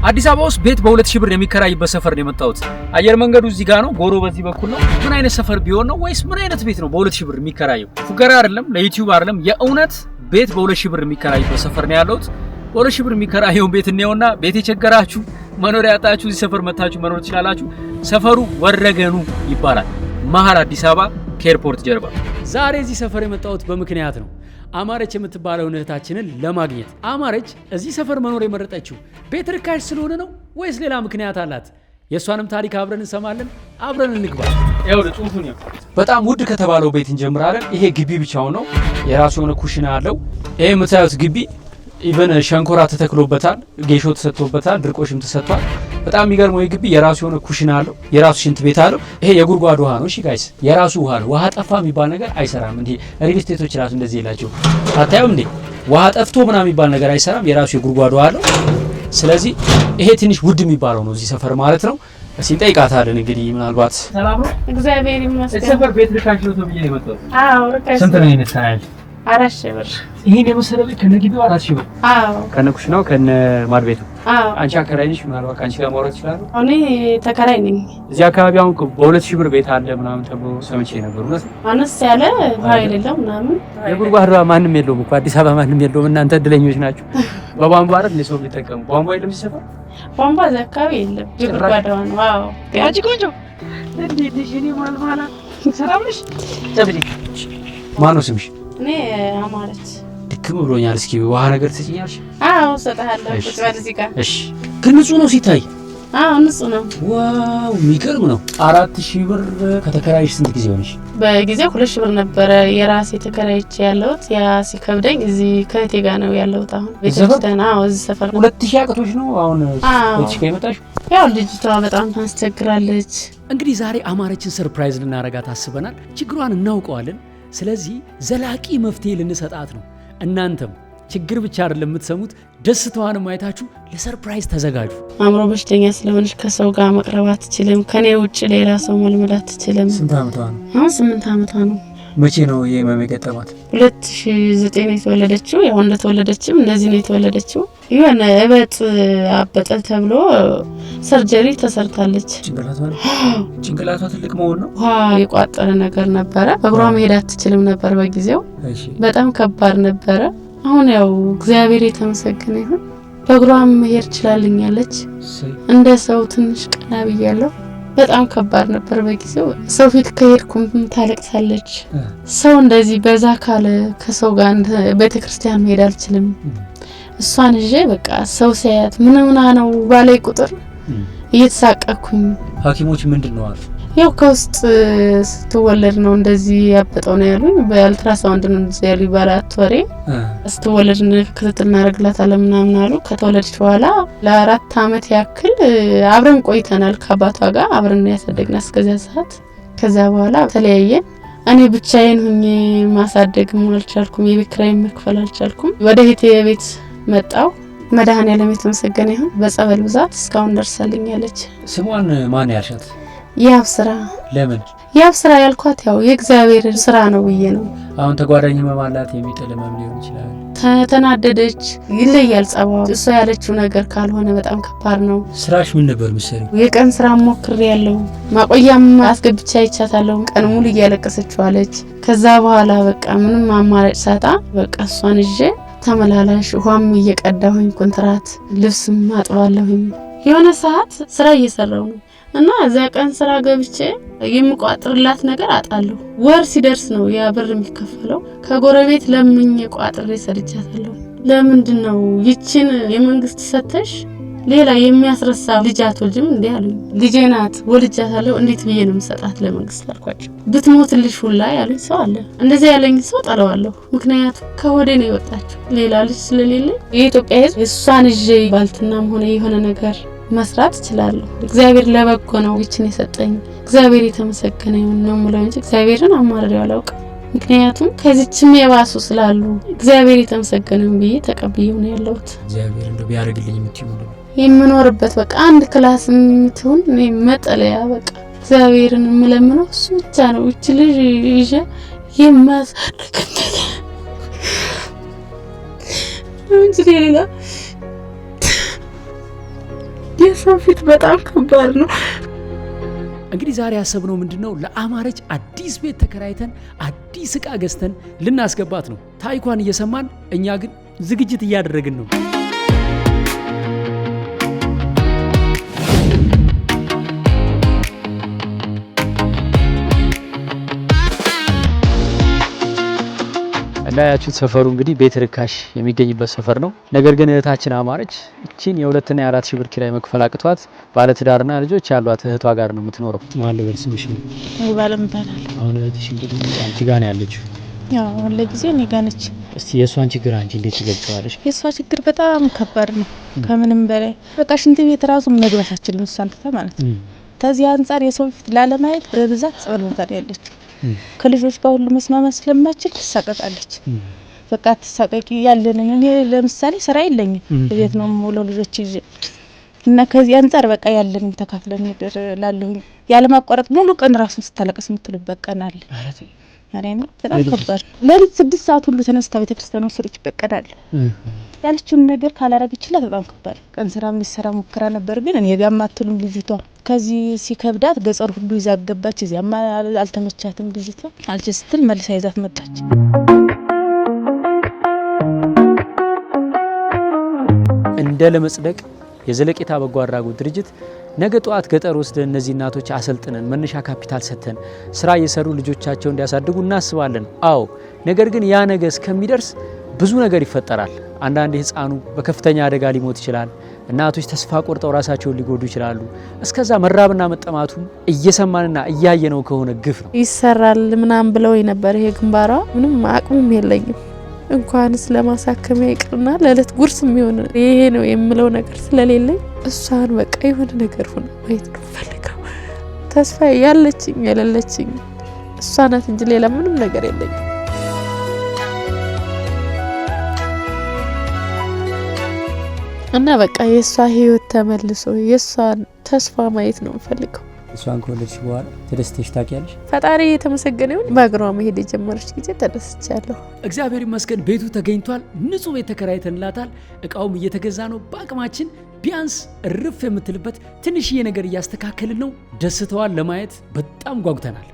አዲስ አበባ ውስጥ ቤት በ2000 ብር የሚከራይበት ሰፈር ነው የመጣሁት። አየር መንገዱ እዚህ ጋር ነው፣ ጎሮ በዚህ በኩል ነው። ምን አይነት ሰፈር ቢሆን ነው ወይስ ምን አይነት ቤት ነው በ2000 ብር የሚከራየው? ፉገራ አይደለም፣ ለዩቲዩብ አይደለም፣ የእውነት ቤት በ2000 ብር የሚከራይበት ሰፈር ነው ያለሁት። በ2000 ብር የሚከራየውን ቤት እንየውና ቤት የቸገራችሁ መኖሪያ ያጣችሁ እዚህ ሰፈር መታችሁ መኖር ትችላላችሁ። ሰፈሩ ወረገኑ ይባላል፣ መሀል አዲስ አበባ ከኤርፖርት ጀርባ። ዛሬ እዚህ ሰፈር የመጣሁት በምክንያት ነው። አማረች የምትባለው እህታችንን ለማግኘት። አማረች እዚህ ሰፈር መኖር የመረጠችው ቤት ርካሽ ስለሆነ ነው ወይስ ሌላ ምክንያት አላት? የእሷንም ታሪክ አብረን እንሰማለን። አብረን እንግባ። በጣም ውድ ከተባለው ቤት እንጀምራለን። ይሄ ግቢ ብቻውን ነው፣ የራሱ የሆነ ኩሽና አለው። ይሄ የምታዩት ግቢ ኢቨን ሸንኮራ ተተክሎበታል፣ ጌሾ ተሰጥቶበታል፣ ድርቆሽም ተሰጥቷል። በጣም የሚገርመው የግቢ የራሱ የሆነ ኩሽና አለው፣ የራሱ ሽንት ቤት አለው። ይሄ የጉድጓድ ውሃ ነው። እሺ ጋይስ፣ የራሱ ውሃ ነው። ውሃ ጠፋ የሚባል ነገር አይሰራም። እንዴ ሪል ስቴቶች ራሱ እንደዚህ ይላቸው አታዩም እንዴ? ውሃ ጠፍቶ ምናምን የሚባል ነገር አይሰራም። የራሱ የጉድጓድ ውሃ አለው። ስለዚህ ይሄ ትንሽ ውድ የሚባለው ነው እዚህ ሰፈር ማለት ነው። እስኪ እንጠይቃታለን። እንግዲህ ምናልባት ሰላም ነው፣ እግዚአብሔር ይመስገን። ሰፈር ቤት ርካሽ ነው ተብዬ ነው የመጣሁት። አዎ ርካሽ። ስንት ነው ይነሳል? 4000 ብር። ይሄን የመሰለ ቤት ከነግቢው 4000 ብር? አዎ። ከነ ኩሽናው ከነ ማድ ቤቱ? አዎ። አንቺ አከራይ ነሽ? ምናልባት ከአንቺ ጋር ማውራት ይችላል? እኔ ተከራይ ነኝ። እዚህ አካባቢ አሁን በ2000 ብር ቤት አለ ምናምን ተብሎ ሰምቼ ነበር። እውነት አነስ ያለ ውሃ የሌለው ምናምን የጉድጓድ ውሃ ማንም የለውም እኮ አዲስ አበባ ማንም የለውም። እናንተ እድለኞች ናችሁ። በቧንቧ አይደል እንደ ሰው ቢጠቀሙ? ቧንቧ የለም ሲሰፋ? ቧንቧ እዚህ አካባቢ የለም። የጉድጓድ ውሃ ነው። አዎ። አንቺ ቆንጆ እንዴት ነሽ? እኔ ማልማላ ሰላም ነሽ? ተብሊ ማነው ስምሽ? እኔ አማረች። ድክም ብሎኛል። እስኪ ውሃ ነገር ትሰጪኛለሽ? አዎ እሰጥሃለሁ። ቁጭ በል እዚህ ጋር። እሺ። ግን ንጹህ ነው ሲታይ? አዎ ንጹህ ነው። ዋው የሚገርም ነው። 4000 ብር ከተከራይሽ ስንት ጊዜ ሆነሽ? በጊዜው 2000 ብር ነበረ የራሴ ተከራይቼ ያለሁት። ያ ሲከብደኝ እዚህ ከእህቴ ጋር ነው ያለሁት አሁን። ቤተክርስቲያን። አዎ እዚህ ሰፈር ነው። 2000 አቅቶሽ ነው አሁን እዚህ ከመጣሽ? ያው ልጅቷ በጣም ታስቸግራለች። እንግዲህ ዛሬ አማረችን ሰርፕራይዝ ልናረጋት አስበናል። ችግሯን እናውቀዋለን። ስለዚህ ዘላቂ መፍትሄ ልንሰጣት ነው። እናንተም ችግር ብቻ አይደለም የምትሰሙት፣ ደስታዋንም አይታችሁ ለሰርፕራይዝ ተዘጋጁ። አእምሮ በሽተኛ ስለሆነች ከሰው ጋር መቅረብ አትችልም። ከኔ ውጭ ሌላ ሰው መልመድ አትችልም። ስንት ዓመቷ ነው? አሁን 8 ዓመቷ ነው። መቼ ነው ይሄ ህመም የገጠማት? 2009 ነው የተወለደችው። ያው እንደተወለደችም እንደዚህ ነው የተወለደችው። የሆነ እበጥ አበጠ ተብሎ ሰርጀሪ ተሰርታለች። ጭንቅላቷ ትልቅ መሆን ነው። ውሃ የቋጠረ ነገር ነበረ። በእግሯ መሄድ አትችልም ነበር በጊዜው። በጣም ከባድ ነበረ። አሁን ያው እግዚአብሔር የተመሰገነ ይሁን በእግሯ መሄድ ችላልኛለች። እንደ ሰው ትንሽ ቀና ብያለሁ። በጣም ከባድ ነበር በጊዜው። ሰው ፊት ከሄድኩም ታለቅሳለች። ሰው እንደዚህ በዛ ካለ ከሰው ጋር ቤተክርስቲያን መሄድ አልችልም። እሷን ይዤ በቃ ሰው ሲያያት ምንምና ነው ባላይ ቁጥር እየተሳቀኩኝ። ሐኪሞች ምንድነው አሉ? ያው ከውስጥ ስትወለድ ነው እንደዚህ ያበጠው ነው ያሉኝ። በአልትራሳውንድ ነው እንደዚህ ያሉኝ። ባላት ወሬ ስትወለድ ክትትል እናደርግላታለን ምናምን አሉ። ከተወለደች በኋላ ለ4 ዓመት ያክል አብረን ቆይተናል። ከአባቷ ጋር አብረን ያሳደግና እስከዚያ ሰዓት። ከዛ በኋላ ተለያየን። እኔ ብቻዬን ሆኜ ማሳደግም አልቻልኩም። የቤት ኪራይ መክፈል አልቻልኩም። ወደ እህቴ ቤት መጣው። መድኃኔዓለም የተመሰገነ ይሁን በጸበል ብዛት እስካሁን ደርሳልኛለች። ስሟን ማን ያልሻት? ያብ ስራ። ለምን ያብ ስራ ያልኳት? ያው የእግዚአብሔር ስራ ነው ብዬ ነው። አሁን ተጓዳኝ ህመም አላት፣ የሚጥል ህመም ሊሆን ይችላል። ተናደደች፣ ይለያል ጸባው። እሷ ያለችው ነገር ካልሆነ በጣም ከባድ ነው። ስራሽ ምን ነበር መሰለኝ? የቀን ስራ ሞክሬያለሁ። ማቆያም አስገብቻ ይቻታለሁ። ቀን ሙሉ እያለቀሰች ዋለች። ከዛ በኋላ በቃ ምንም አማራጭ ሳጣ በቃ እሷን ይዤ ተመላላሽ ውሃም እየቀዳሁኝ ኮንትራት ልብስም አጥባለሁኝ። የሆነ ሰዓት ስራ እየሰራው ነው እና እዛ ቀን ስራ ገብቼ የምቋጥርላት ነገር አጣለሁ። ወር ሲደርስ ነው ያ ብር የሚከፈለው። ከጎረቤት ለምኜ ቋጥሬ ሰርቻታለሁ። ለምንድን ነው ይችን የመንግስት ሰተሽ ሌላ የሚያስረሳ ልጅ አትወልጂም እንዴ አሉኝ። ልጄ ናት ወልጃታለሁ፣ እንዴት ብዬ ነው የምሰጣት ለመንግስት አልኳቸው። ብትሞትልሽ ሁላ ያሉኝ ሰው አለ። እንደዚህ ያለኝ ሰው ጠለዋለሁ። ምክንያቱም ከሆዴ ነው የወጣችው ሌላ ልጅ ስለሌለ። የኢትዮጵያ ሕዝብ እሷን ይዤ ባልትናም ሆነ የሆነ ነገር መስራት እችላለሁ። እግዚአብሔር ለበጎ ነው ይችን የሰጠኝ። እግዚአብሔር የተመሰገነ ይሁን ነው የምለው እንጂ እግዚአብሔርን አማርሬው አላውቅም። ምክንያቱም ከዚህም የባሱ ስላሉ እግዚአብሔር የተመሰገነ ይሁን ብዬ ተቀብዬው ነው ያለሁት። እግዚአብሔር እንደው ቢያርግልኝ የምትይው ነው የምኖርበት በቃ አንድ ክላስ የምትሆን እኔ መጠለያ በቃ እግዚአብሔርን የምለምነው እሱ ብቻ ነው። እቺ ልጅ ይዤ የማሳድግበት እንጂ ሌላ የሰው ፊት በጣም ከባድ ነው። እንግዲህ ዛሬ ያሰብነው ምንድነው ለአማረች አዲስ ቤት ተከራይተን አዲስ ዕቃ ገዝተን ልናስገባት ነው። ታሪኳን እየሰማን እኛ ግን ዝግጅት እያደረግን ነው። እንዳያችሁት ሰፈሩ እንግዲህ ቤት ርካሽ የሚገኝበት ሰፈር ነው። ነገር ግን እህታችን አማረች እቺን የ2 እና 4 ሺህ ብር ኪራይ መክፈል አቅቷት ባለ ትዳርና ልጆች ያሏት እህቷ ጋር ነው የምትኖረው። ማለት በስምሽ ነው ባለም ባላል። አሁን እህትሽ እንግዲህ አንቺ ጋር ነው ያለችው? ያው ለጊዜው እኔ ጋር ነች። እስቲ የሷን ችግር አንቺ እንዴት ትገልጫለሽ? የሷ ችግር በጣም ከባድ ነው ከምንም በላይ በቃ ሽንት ቤት ራሱ መግባታችን እሷን ተታ ማለት ነው። ከዚህ አንፃር የሰው ፊት ላለማየት በብዛት ጸሎታ ያለች ከልጆች ጋር ሁሉ መስማማት ስለማችል ትሳቀቃለች። በቃ ተሳቀቂ ያለን እኔ ለምሳሌ ስራ የለኝም ቤት ነው ሙሉ ልጆች ይዤ እና ከዚህ አንፃር በቃ ያለን ተካፍለን ላለው ያለማቋረጥ ሙሉ ቀን ራሱን ስታለቅስ የምትልበት ቀን አለ። አሬና በጣም ከባድ ለሊት 6 ሰዓት ሁሉ ተነስታ ቤተክርስቲያን ወሰደች በቀዳል ያለችውን ነገር ካላረግችላት በጣም ከባድ ቀን ስራ የሚሰራ ሙከራ ነበር። ግን እኔ ጋር ማትሉም ልጅቷ ከዚህ ሲከብዳት ገጸር ሁሉ ይዛ ገባች። እዚያማ አልተመቻትም ልጅቷ አልችስትል መልሳ ይዛት መጣች። እንደ ለመጽደቅ የዘለቄታ በጎ አድራጎት ድርጅት ነገ ጧት ገጠር ወስደን እነዚህ እናቶች አሰልጥነን መነሻ ካፒታል ሰጥተን ስራ እየሰሩ ልጆቻቸውን እንዲያሳድጉ እናስባለን። አዎ ነገር ግን ያ ነገ እስከሚደርስ ብዙ ነገር ይፈጠራል። አንዳንድ ህፃኑ በከፍተኛ አደጋ ሊሞት ይችላል። እናቶች ተስፋ ቆርጠው ራሳቸውን ሊጎዱ ይችላሉ። እስከዛ መራብና መጠማቱ እየሰማንና እያየነው ከሆነ ግፍ ነው። ይሰራል ምናም ብለው ነበር። ይሄ ግንባሯ ምንም አቅሙም የለኝም እንኳንስ ለማሳከሚያ ይቅርና ለለት ጉርስ የሚሆን ይሄ ነው የምለው ነገር ስለሌለኝ እሷን በቃ የሆነ ነገር ሆነ ማየት ነው ፈልገው ተስፋ ያለችኝ የሌለችኝ እሷ ናት እንጂ ሌላ ምንም ነገር የለኝም። እና በቃ የሷ ህይወት ተመልሶ የሷን ተስፋ ማየት ነው ፈልገው። እሷን ከወለድሽ በኋላ ተደስተሽ ታውቂያለሽ? ፈጣሪ የተመሰገነ ይሁን። በእግሯ መሄድ የጀመረች ጊዜ ተደስቻለሁ። እግዚአብሔር ይመስገን ቤቱ ተገኝቷል። ንጹህ ቤት ተከራይተንላታል። እቃውም እየተገዛ ነው። በአቅማችን ቢያንስ እርፍ የምትልበት ትንሽዬ ነገር እያስተካከልን ነው። ደስታዋን ለማየት በጣም ጓጉተናል።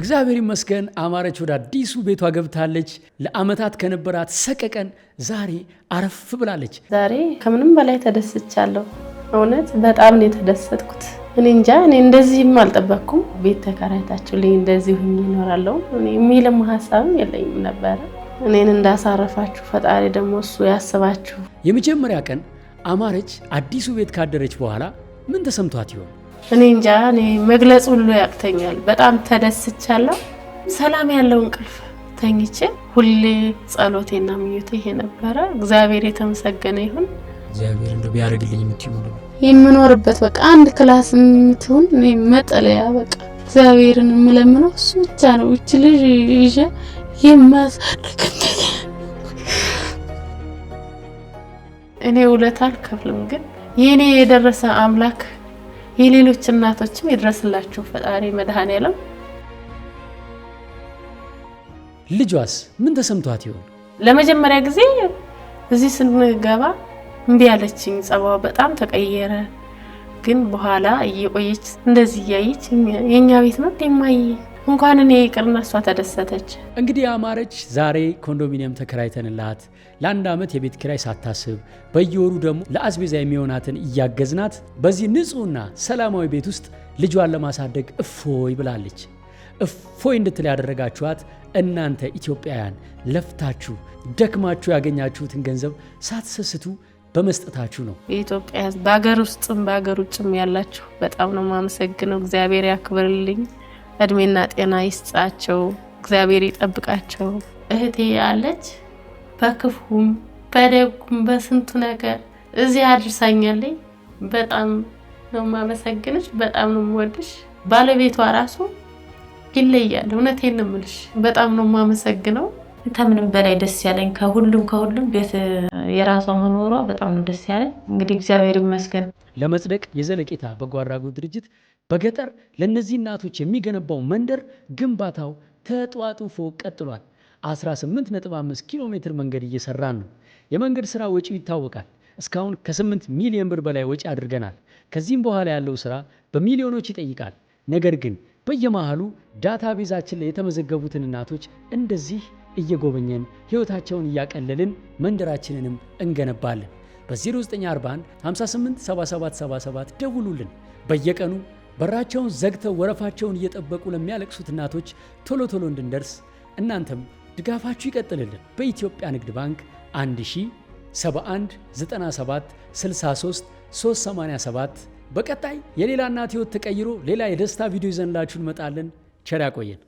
እግዚአብሔር ይመስገን አማረች ወደ አዲሱ ቤቷ ገብታለች። ለአመታት ከነበራት ሰቀቀን ዛሬ አረፍ ብላለች። ዛሬ ከምንም በላይ ተደስቻለሁ። እውነት በጣም ነው የተደሰትኩት። እኔ እንጃ እኔ እንደዚህም አልጠበቅኩም። ቤት ተከራይታችሁልኝ እንደዚህ ሁኚ እኖራለሁ እኔ የሚልም ሀሳብም የለኝም ነበር። እኔን እንዳሳረፋችሁ ፈጣሪ ደግሞ እሱ ያስባችሁ። የመጀመሪያ ቀን አማረች አዲሱ ቤት ካደረች በኋላ ምን ተሰምቷት ይሆን? እኔ እንጃ እኔ መግለጽ ሁሉ ያቅተኛል። በጣም ተደስቻለሁ። ሰላም ያለው እንቅልፍ ተኝቼ ሁሌ ጸሎቴና ምኞቴ ይሄ ነበረ። እግዚአብሔር የተመሰገነ ይሁን። እግዚአብሔር እንደው ቢያደርግልኝ የምትይው የምኖርበት በቃ አንድ ክላስ የምትሆን እኔ መጠለያ በቃ እግዚአብሔርን የምለምነው እሱ ብቻ ነው። እቺ ልጅ ይዤ የማሳድግ እኔ ውለታ አልከፍልም። ግን የኔ የደረሰ አምላክ የሌሎች እናቶችም ይድረስላችሁ ፈጣሪ መድኃኔዓለም። ልጇስ ምን ተሰምቷት ይሆን? ለመጀመሪያ ጊዜ እዚህ ስንገባ እምቢ ያለችኝ ጸባዋ በጣም ተቀየረ። ግን በኋላ እየቆየች እንደዚህ ያየች የኛ ቤት ነው ደማይ እንኳን እኔ ይቅርና እሷ ተደሰተች። እንግዲህ አማረች ዛሬ ኮንዶሚኒየም ተከራይተንላት ለአንድ አመት የቤት ኪራይ ሳታስብ በየወሩ ደግሞ ለአስቤዛ የሚሆናትን እያገዝናት በዚህ ንጹህና ሰላማዊ ቤት ውስጥ ልጇን ለማሳደግ እፎይ ብላለች። እፎይ እንድትል ያደረጋችኋት እናንተ ኢትዮጵያውያን ለፍታችሁ ደክማችሁ ያገኛችሁትን ገንዘብ ሳትሰስቱ በመስጠታችሁ ነው። የኢትዮጵያ ሕዝብ በአገር ውስጥም በአገር ውጭም ያላችሁ በጣም ነው ማመሰግነው። እግዚአብሔር ያክብርልኝ፣ እድሜና ጤና ይስጣቸው፣ እግዚአብሔር ይጠብቃቸው። እህቴ ያለች በክፉም በደጉም በስንቱ ነገር እዚህ አድርሳኛለች። በጣም ነው ማመሰግንሽ፣ በጣም ነው የምወድሽ። ባለቤቷ ራሱ ይለያል። እውነቴን ነው የምልሽ። በጣም ነው ማመሰግነው። ከምንም በላይ ደስ ያለኝ ከሁሉም ቤት የራሷ መኖሯ በጣም ነው ደስ ያለኝ። እንግዲህ እግዚአብሔር ይመስገን። ለመጽደቅ የዘለቄታ በጎ አድራጎት ድርጅት በገጠር ለነዚህ እናቶች የሚገነባው መንደር ግንባታው ተጧጡፎ ቀጥሏል። 18.5 ኪሎ ሜትር መንገድ እየሰራን ነው። የመንገድ ስራ ወጪው ይታወቃል። እስካሁን ከ8 ሚሊዮን ብር በላይ ወጪ አድርገናል። ከዚህም በኋላ ያለው ስራ በሚሊዮኖች ይጠይቃል። ነገር ግን በየመሃሉ ዳታቤዛችን ላይ የተመዘገቡትን እናቶች እንደዚህ እየጎበኘን ህይወታቸውን እያቀለልን መንደራችንንም እንገነባለን። በ0941 58 77 77 ደውሉልን። በየቀኑ በራቸውን ዘግተው ወረፋቸውን እየጠበቁ ለሚያለቅሱት እናቶች ቶሎ እንድንደርስ እናንተም ድጋፋችሁ ይቀጥልልን። በኢትዮጵያ ንግድ ባንክ 1071 97 63 387። በቀጣይ የሌላ እናት ህይወት ተቀይሮ ሌላ የደስታ ቪዲዮ ይዘንላችሁ እንመጣለን። ቸር ያቆየን።